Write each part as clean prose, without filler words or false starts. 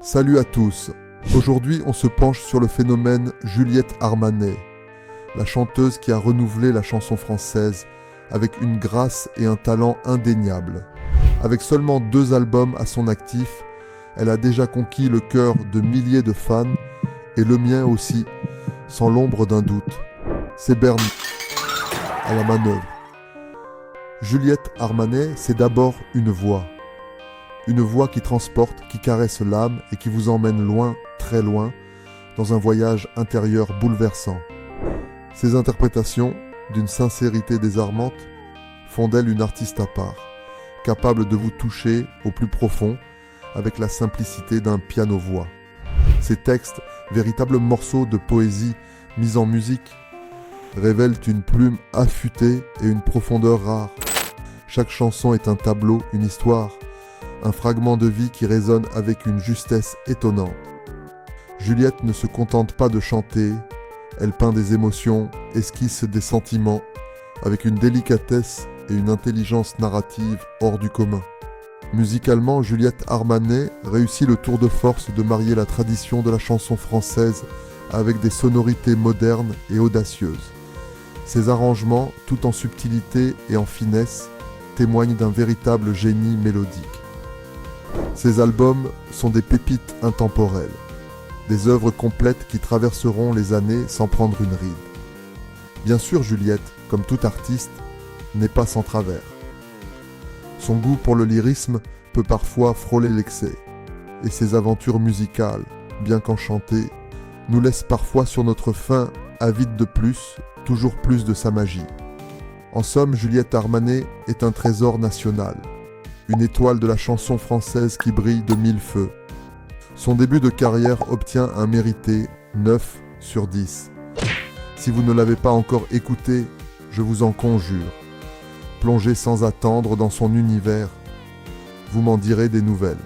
Salut à tous. Aujourd'hui, on se penche sur le phénomène Juliette Armanet, la chanteuse qui a renouvelé la chanson française avec une grâce et un talent indéniables. Avec seulement 2 albums à son actif, elle a déjà conquis le cœur de milliers de fans et le mien aussi, sans l'ombre d'un doute. C'est Bernie à la manœuvre. Juliette Armanet, c'est d'abord une voix. Une voix qui transporte, qui caresse l'âme et qui vous emmène loin, très loin, dans un voyage intérieur bouleversant. Ses interprétations, d'une sincérité désarmante, font d'elle une artiste à part, capable de vous toucher au plus profond avec la simplicité d'un piano-voix. Ses textes, véritables morceaux de poésie mis en musique, révèlent une plume affûtée et une profondeur rare. Chaque chanson est un tableau, une histoire, un fragment de vie qui résonne avec une justesse étonnante. Juliette ne se contente pas de chanter, elle peint des émotions, esquisse des sentiments, avec une délicatesse et une intelligence narrative hors du commun. Musicalement, Juliette Armanet réussit le tour de force de marier la tradition de la chanson française avec des sonorités modernes et audacieuses. Ses arrangements, tout en subtilité et en finesse, témoignent d'un véritable génie mélodique. Ces albums sont des pépites intemporelles, des œuvres complètes qui traverseront les années sans prendre une ride. Bien sûr, Juliette, comme tout artiste, n'est pas sans travers. Son goût pour le lyrisme peut parfois frôler l'excès, et ses aventures musicales, bien qu'enchantées, nous laissent parfois sur notre faim, avide de plus, toujours plus de sa magie. En somme, Juliette Armanet est un trésor national, une étoile de la chanson française qui brille de 1000 feux. Son début de carrière obtient un mérité 9 sur 10. Si vous ne l'avez pas encore écouté, je vous en conjure. Plongez sans attendre dans son univers. Vous m'en direz des nouvelles.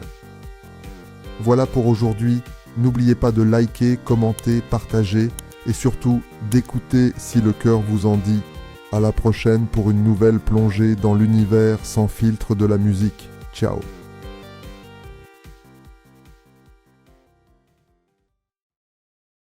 Voilà pour aujourd'hui. N'oubliez pas de liker, commenter, partager et surtout d'écouter si le cœur vous en dit. À la prochaine pour une nouvelle plongée dans l'univers sans filtre de la musique. Ciao.